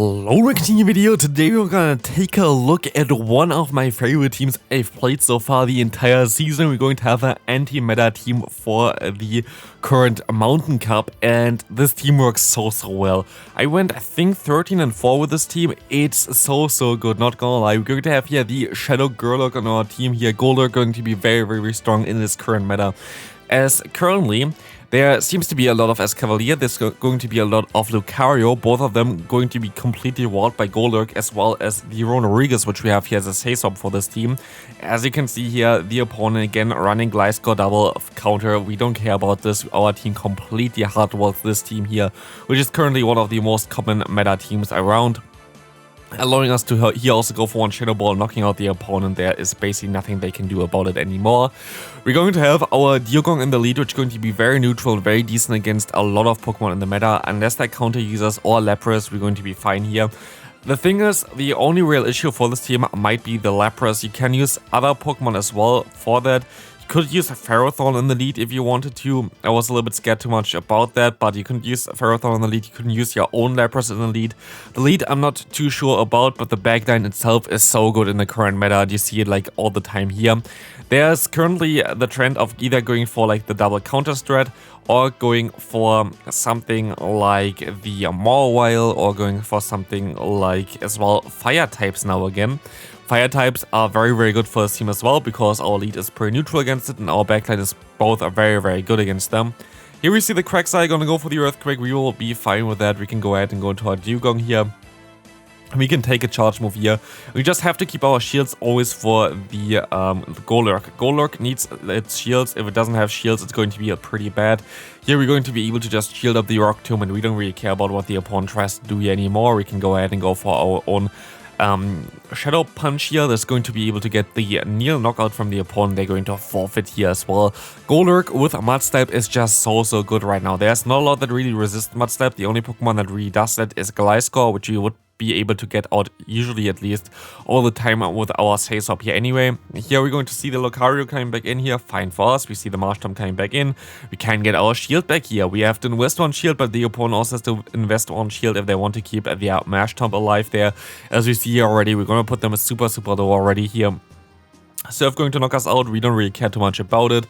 Hello, new video. Today we're gonna take a look at one of my favorite teams I've played so far the entire season. We're going to have an anti-meta team for the current Mountain Cup, and this team works so well. I went, I think, 13-4 with this team. It's so good, not gonna lie. We're going to have here the Shadow Golurk on our team here. Golurk going to be very strong in this current meta, as currently there seems to be a lot of Escavalier, there's going to be a lot of Lucario, both of them going to be completely walled by Golurk, as well as the LilyNiRiain, which we have here as a say-swap for this team. As you can see here, the opponent again running Gliscor double counter. We don't care about this, our team completely hardwalls this team here, which is currently one of the most common meta teams around, allowing us to here also go for one Shadow Ball, knocking out the opponent. There is basically nothing they can do about it anymore. We're going to have our Dugong in the lead, which is going to be very neutral, very decent against a lot of Pokemon in the meta. Unless they counter users or Lapras, we're going to be fine here. The thing is, the only real issue for this team might be the Lapras. You can use other Pokemon as well for that. Could use a Ferrothorn in the lead if you wanted to. I was a little bit scared too much about that, but you couldn't use Ferrothorn in the lead. You couldn't use your own Lapras in the lead. The lead I'm not too sure about, but the backline itself is so good in the current meta. You see it like all the time here. There's currently the trend of either going for like the double counter strat, or going for something like the Mawile, or going for something like as well fire types now again. Fire types are very good for this team as well, because our lead is pretty neutral against it, and our backline is both very good against them. Here we see the Quagsire gonna go for the Earthquake. We will be fine with that. We can go ahead and go into our Dugong here. We can take a charge move here. We just have to keep our shields always for the Golurk. Golurk needs its shields. If it doesn't have shields, it's going to be pretty bad. Here we're going to be able to just shield up the Rock Tomb, and we don't really care about what the opponent tries to do here anymore. We can go ahead and go for our own Shadow Punch here. That's going to be able to get the near knockout from the opponent. They're going to forfeit here as well. Golurk with Mud Step is just so good right now. There's not a lot that really resists Mud Step. The only Pokemon that really does that is Gliscor, which you would be able to get out usually at least all the time with our say-swap here anyway. Here we're going to see the Lucario coming back in here. Fine for us. We see the Marshtomp coming back in. We can get our shield back here. We have to invest on shield, but the opponent also has to invest on shield if they want to keep their Marshtomp alive there. As we see here already, we're going to put them a super low already here. Surf going to knock us out. We don't really care too much about it.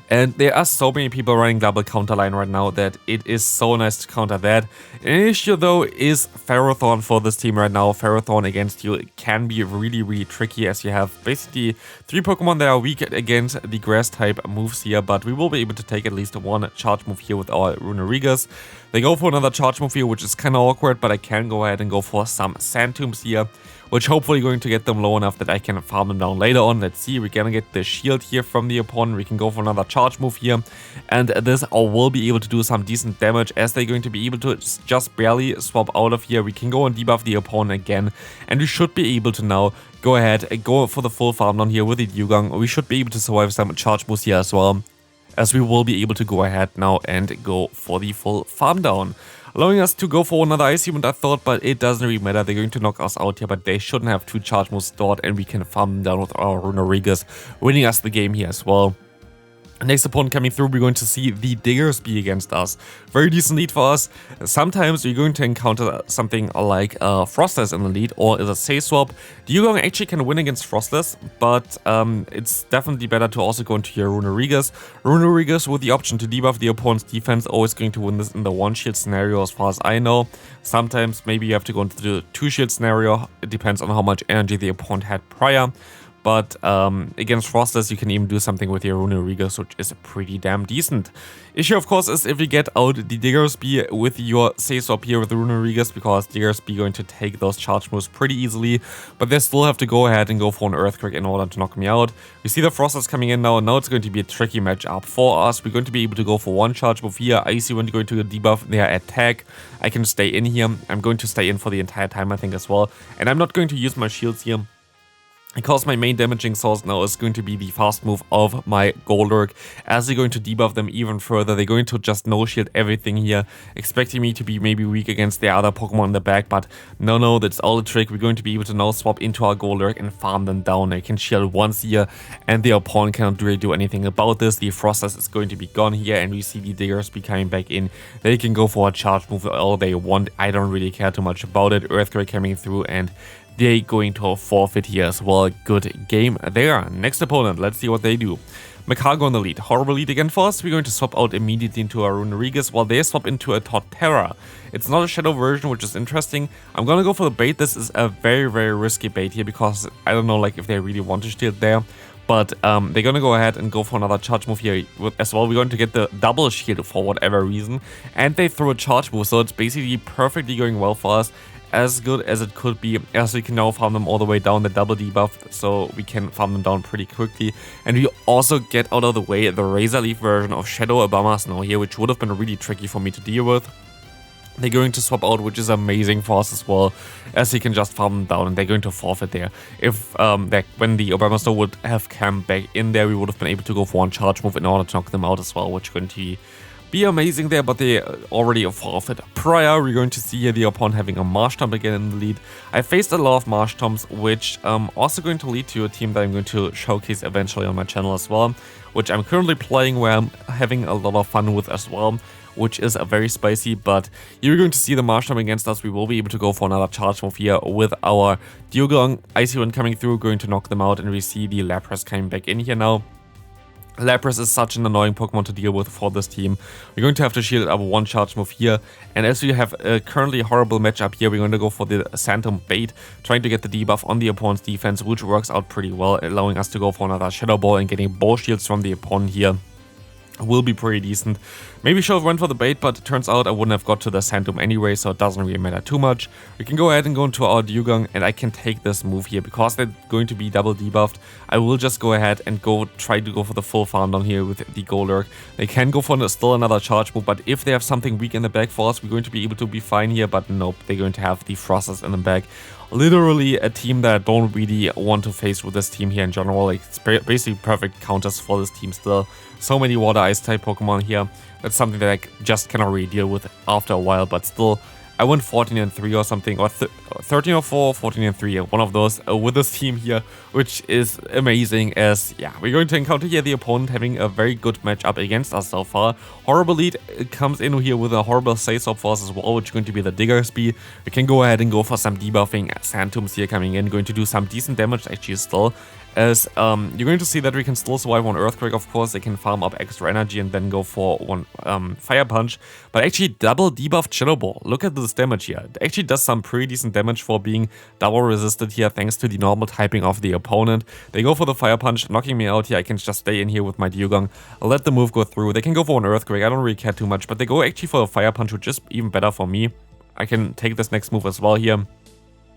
And there are so many people running double counter line right now that it is so nice to counter that. An issue though is Ferrothorn for this team right now. Ferrothorn against you can be really tricky, as you have basically 3 Pokemon that are weak against the grass type moves here. But we will be able to take at least one charge move here with our LilyNiRiain. They go for another charge move here, which is kind of awkward, but I can go ahead and go for some Sand Tombs here, which hopefully going to get them low enough that I can farm them down later on. Let's see, we're gonna get the shield here from the opponent. We can go for another charge move here, and this will be able to do some decent damage, as they're going to be able to just barely swap out of here. We can go and debuff the opponent again, and we should be able to now go ahead and go for the full farm down here with the Dugong. We should be able to survive some charge moves here as well, as we will be able to go ahead now and go for the full farm down, allowing us to go for another Ice Event, I thought, but it doesn't really matter. They're going to knock us out here, but they shouldn't have 2 charge moves stored, and we can farm them down with our LilyNiRiain, winning us the game here as well. Next opponent coming through, we're going to see the Diggersby against us. Very decent lead for us. Sometimes you're going to encounter something like Frostless in the lead, or as a say swap. Dugong actually can win against Frostless, but it's definitely better to also go into your LilyNiRiain. LilyNiRiain with the option to debuff the opponent's defense, always going to win this in the 1-shield scenario as far as I know. Sometimes maybe you have to go into the 2-shield scenario. It depends on how much energy the opponent had prior. But against Frostless, you can even do something with your LilyNiRiain, which is pretty damn decent. Issue, of course, is if you get out the Diggersby with your say-swap here with the LilyNiRiain, because Diggersby going to take those charge moves pretty easily, but they still have to go ahead and go for an Earthquake in order to knock me out. We see the Frostless coming in now, and now it's going to be a tricky matchup for us. We're going to be able to go for one charge move here. Icy Wind going to debuff their attack. I can stay in here. I'm going to stay in for the entire time, I think, as well. And I'm not going to use my shields here. because my main damaging source now is going to be the fast move of my Golurk. As they're going to debuff them even further, they're going to just no-shield everything here, expecting me to be maybe weak against the other Pokemon in the back, but no, that's all a trick. We're going to be able to now swap into our Golurk and farm them down. They can shield once here, and the opponent cannot really do anything about this. The Frosters is going to be gone here, and we see the Diggersby coming back in. They can go for a charge move all they want. I don't really care too much about it. Earthquake coming through, and they're going to forfeit here as well. Good game there. Next opponent, let's see what they do. Macago in the lead. Horrible lead again for us. We're going to swap out immediately into our Runerigus while they swap into a Torterra. It's not a Shadow version, which is interesting. I'm gonna go for the bait. This is a very risky bait here because I don't know like if they really want to shield there. But they're gonna go ahead and go for another charge move here as well. We're going to get the double shield for whatever reason. And they throw a charge move, so it's basically perfectly going well for us. As good as it could be, as we can now farm them all the way down the double debuff, so we can farm them down pretty quickly. And we also get out of the way the Razor Leaf version of Shadow Obama Snow here, which would have been really tricky for me to deal with. They're going to swap out, which is amazing for us as well, as he can just farm them down, and they're going to forfeit there. If when the Obama Snow would have come back in there, we would have been able to go for one charge move in order to knock them out as well, which is going to be amazing there, but they already forfeit. Prior, we're going to see here the opponent having a Marshtomp again in the lead. I faced a lot of Marshtomps, which also going to lead to a team that I'm going to showcase eventually on my channel as well, which I'm currently playing, where I'm having a lot of fun with as well, which is very spicy. But you're going to see the Marshtomp against us. We will be able to go for another charge move here with our Dugong. Icy Wind coming through, going to knock them out, and we see the Lapras coming back in here now. Lapras is such an annoying Pokemon to deal with for this team. We're going to have to shield up one charge move here, and as we have a currently horrible matchup here, we're going to go for the Phantom Bait, trying to get the debuff on the opponent's defense, which works out pretty well, allowing us to go for another Shadow Ball, and getting ball shields from the opponent here will be pretty decent. Maybe should have went for the bait, but it turns out I wouldn't have got to the Phantom anyway, so it doesn't really matter too much. We can go ahead and go into our Dugong, and I can take this move here because they're going to be double debuffed. I will just go ahead and try to go for the full farm down here with the Golurk. They can go for still another charge move, but if they have something weak in the back for us, we're going to be able to be fine here, but nope, they're going to have the Frosters in the back. Literally a team that I don't really want to face with this team here in general. Like, it's basically perfect counters for this team still. So many water ice type Pokemon here. That's something that I just cannot really deal with after a while, but still, I went 14-3 or something, or 13-4, 14-3, one of those with this team here, which is amazing. As yeah, we're going to encounter here the opponent having a very good matchup against us so far. Horrible lead comes in here with a horrible Say-Swap for us as well, which is going to be the Diggersby. We can go ahead and go for some debuffing. Sandtombs here coming in, going to do some decent damage actually still. As you're going to see that we can still survive on Earthquake, of course. They can farm up extra energy and then go for one Fire Punch. But actually double debuffed Shadow Ball. Look at this damage here. It actually does some pretty decent damage for being double resisted here, thanks to the normal typing of the opponent. They go for the Fire Punch, knocking me out here. I can just stay in here with my Dugong. I'll let the move go through. They can go for an Earthquake. I don't really care too much, but they go actually for a Fire Punch, which is even better for me. I can take this next move as well here,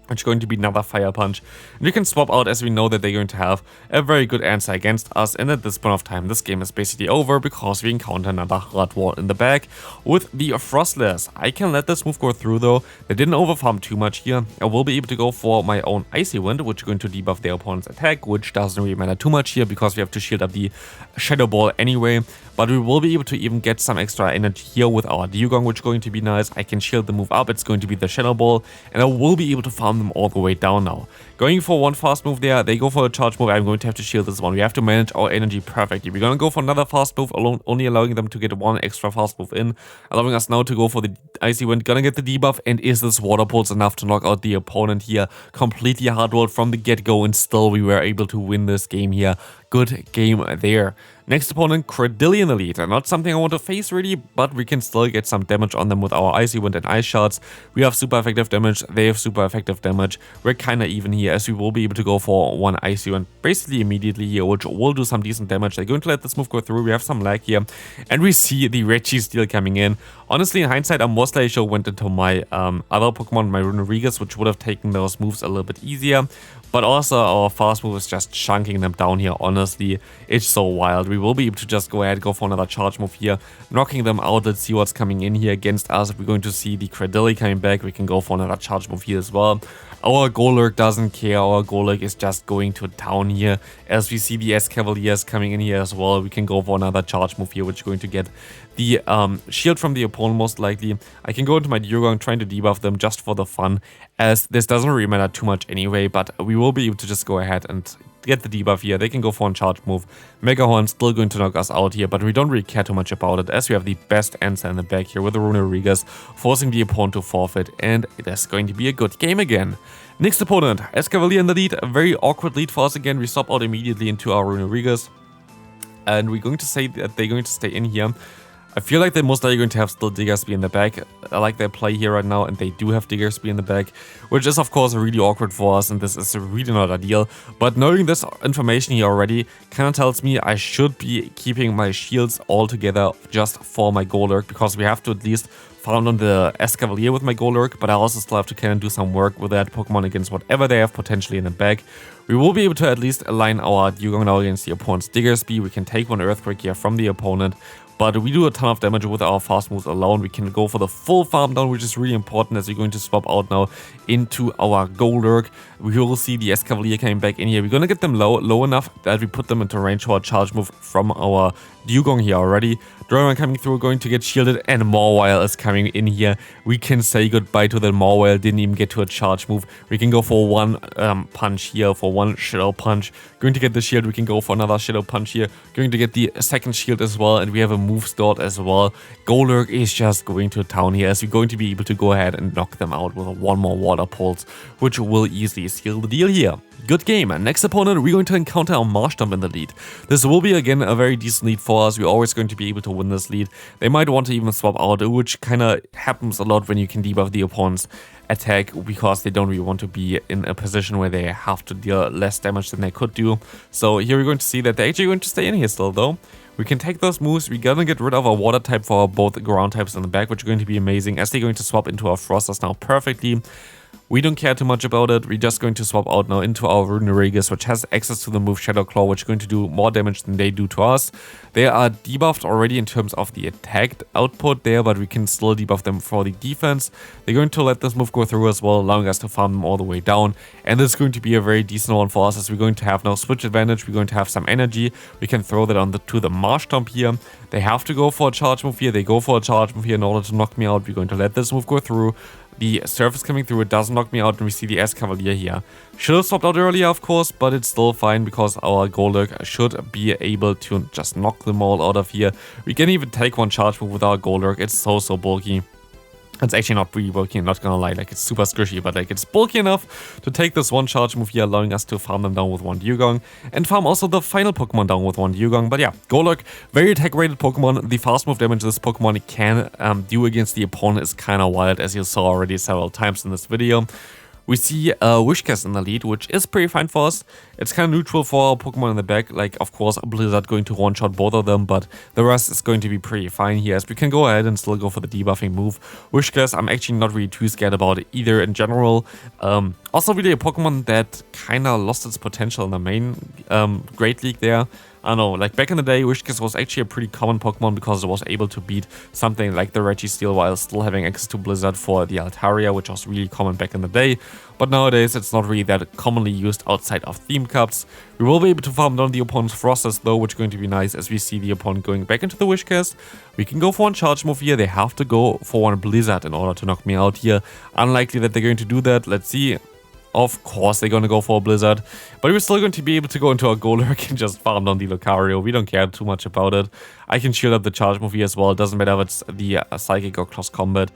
which is going to be another Fire Punch. And we can swap out, as we know that they're going to have a very good answer against us. And at this point of time, this game is basically over because we encounter another hard wall in the back with the Frostless. I can let this move go through though. They didn't overfarm too much here. I will be able to go for my own Icy Wind, which is going to debuff their opponent's attack, which doesn't really matter too much here because we have to shield up the Shadow Ball anyway. But we will be able to even get some extra energy here with our Dugong, which is going to be nice. I can shield the move up. It's going to be the Shadow Ball, and I will be able to farm them all the way down now. Going for one fast move there, they go for a charge move. I'm going to have to shield this one. We have to manage our energy perfectly. We're going to go for another fast move, only allowing them to get one extra fast move in, allowing us now to go for the Icy Wind. Gonna get the debuff, and is this Water Pulse enough to knock out the opponent here? Completely hard rolled from the get-go, and still we were able to win this game here. Good game there. Next opponent, Credillion in the lead. Not something I want to face really, but we can still get some damage on them with our Icy Wind and Ice Shards. We have super effective damage, they have super effective damage. We're kinda even here, as we will be able to go for one Icy Wind basically immediately here, which will do some decent damage. They're going to let this move go through. We have some lag here, and we see the Registeel coming in. Honestly, in hindsight, I most likely should have went into my other Pokemon, my LilyNiRiain, which would have taken those moves a little bit easier. But also, our fast move is just chunking them down here, honestly. It's so wild. We will be able to just go ahead, go for another charge move here, knocking them out. Let's see what's coming in here against us. If we're going to see the Cradily coming back, we can go for another charge move here as well. Our Golurk doesn't care. Our Golurk is just going to town here. As we see the Escavaliers coming in here as well, we can go for another charge move here, which is going to get the shield from the opponent most likely. I can go into my Dugong trying to debuff them just for the fun, as this doesn't really matter too much anyway, but we will be able to just go ahead and get the debuff here. They can go for a charge move. Mega Horn still going to knock us out here, but we don't really care too much about it, as we have the best answer in the back here with the LilyNiRiain, forcing the opponent to forfeit, and it is going to be a good game again. Next opponent, Escavalier in the lead. A very awkward lead for us again. We swap out immediately into our LilyNiRiain, and we're going to say that they're going to stay in here. I feel like they're most likely going to have still Diggersby in the back. I like their play here right now, and they do have Diggersby in the back, which is of course really awkward for us, and this is really not ideal. But knowing this information here already kind of tells me I should be keeping my shields all together just for my Golurk, because we have to at least farm on the Escavalier with my Golurk, but I also still have to kind of do some work with that Pokemon against whatever they have potentially in the back. We will be able to at least align our Dugong now against the opponent's Diggersby. We can take one Earthquake here from the opponent, but we do a ton of damage with our fast moves alone. We can go for the full farm down, which is really important, as we're going to swap out now into our Golurk. We will see the Escavalier coming back in here. We're going to get them low enough that we put them into range for a charge move from our Dugong here already. Dragon coming through, going to get shielded, and Mawile is coming in here. We can say goodbye to the Mawile. Didn't even get to a charge move. We can go for one punch here, for one Shadow Punch. Going to get the shield. We can go for another Shadow Punch here. Going to get the second shield as well, and we have a move stored as well. Golurk is just going to town here, as we're going to be able to go ahead and knock them out with one more Water Pulse, which will easily seal the deal here. Good game. Next opponent, we're going to encounter our Marshtomp in the lead. This will be again a very decent lead for us. We're always going to be able to win this lead. They might want to even swap out, which kind of happens a lot when you can debuff the opponent's attack, because they don't really want to be in a position where they have to deal less damage than they could do. So here we're going to see that they're actually going to stay in here still though. We can take those moves. We're gonna get rid of our water type for both ground types in the back, which are going to be amazing, as they're going to swap into our Frosters now perfectly. We don't care too much about it. We're just going to swap out now into our LilyNiRiain, which has access to the move Shadow Claw, which is going to do more damage than they do to us. They are debuffed already in terms of the attack output there, but we can still debuff them for the defense. They're going to let this move go through as well, allowing us to farm them all the way down. And this is going to be a very decent one for us, as we're going to have now switch advantage. We're going to have some energy. We can throw that on to the Marshtomp here. They have to go for a charge move here. They go for a charge move here in order to knock me out. We're going to let this move go through. The surface coming through, it doesn't knock me out, and we see the Escavalier here. Should have swapped out earlier, of course, but it's still fine, because our Golurk should be able to just knock them all out of here. We can even take one charge move with our Golurk. It's so bulky. It's actually not really bulky, I'm not gonna lie, like it's super squishy, but like it's bulky enough to take this one charge move here, allowing us to farm them down with one Dugong, and farm also the final Pokemon down with one Dugong. But yeah, Golurk, very attack rated Pokemon. The fast move damage this Pokemon can do against the opponent is kinda wild, as you saw already several times in this video. We see Whiscash in the lead, which is pretty fine for us. It's kind of neutral for our Pokemon in the back. Like, of course, Blizzard going to one-shot both of them, but the rest is going to be pretty fine here, as we can go ahead and still go for the debuffing move. Whiscash, I'm actually not really too scared about it either in general. Also really a Pokemon that kind of lost its potential in the main Great League there. I don't know, like back in the day, Whiscash was actually a pretty common Pokemon, because it was able to beat something like the Registeel while still having access to Blizzard for the Altaria, which was really common back in the day. But nowadays, it's not really that commonly used outside of Theme Cups. We will be able to farm down the opponent's Frosters though, which is going to be nice, as we see the opponent going back into the Whiscash. We can go for one charge move here. They have to go for one Blizzard in order to knock me out here. Unlikely that they're going to do that. Let's see. Of course they're going to go for a Blizzard, but we're still going to be able to go into our Golurk and just farm down the Lucario. We don't care too much about it. I can shield up the charge move here as well. It doesn't matter if it's the Psychic or Close Combat.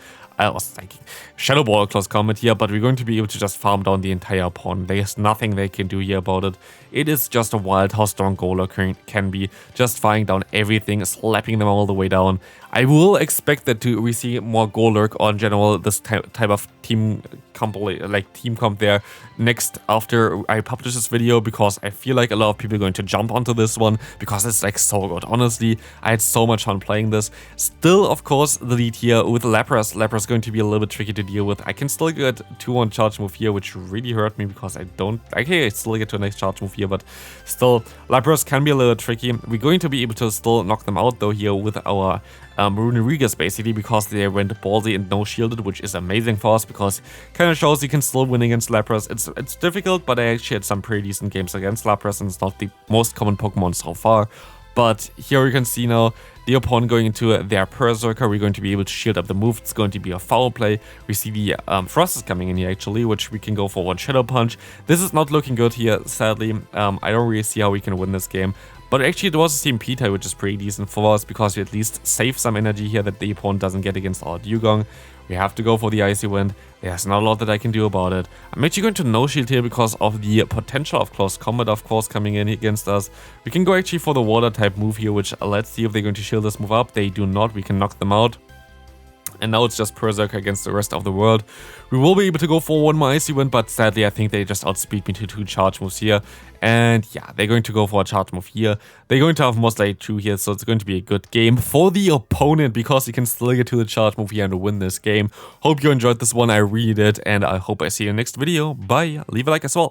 Shadow Ball or Close Combat here, but we're going to be able to just farm down the entire opponent. There's nothing they can do here about it. It is just a wild how strong Golurk can be, just firing down everything, slapping them all the way down. I will expect that we see more Golurk or in general this type of team comp there next after I publish this video, because I feel like a lot of people are going to jump onto this one because it's like so good. Honestly, I had so much fun playing this. Still, of course, the lead here with Lapras. Lapras is going to be a little bit tricky to deal with. I can still get 2-1 charge move here, which really hurt me because I don't... Okay, I still get to a nice charge move here, but still, Lapras can be a little tricky. We're going to be able to still knock them out though here with our MEWeedle basically, because they went ballsy and no shielded, which is amazing for us because kind of shows you can still win against Lapras. It's difficult, but I actually had some pretty decent games against Lapras, and it's not the most common Pokemon so far. But here you can see now the opponent going into their Berserker. We're going to be able to shield up the move. It's going to be a foul play. We see the Frost is coming in here actually, which we can go for one Shadow Punch. This is not looking good here, sadly. I don't really see how we can win this game. But actually it was a CMP type, which is pretty decent for us because we at least save some energy here that the opponent doesn't get against our Dugong. We have to go for the Icy Wind. There's not a lot that I can do about it. I'm actually going to no shield here because of the potential of close combat, of course, coming in against us. We can go actually for the water type move here, which let's see if they're going to shield this move up. They do not. We can knock them out. And now it's just Berserker against the rest of the world. We will be able to go for one more Icy Wind, but sadly I think they just outspeed me to 2 charge moves here. And yeah, they're going to go for a charge move here. They're going to have most likely 2 here, so it's going to be a good game for the opponent because he can still get to the charge move here and win this game. Hope you enjoyed this one, I really did, and I hope I see you in the next video. Bye, leave a like as well.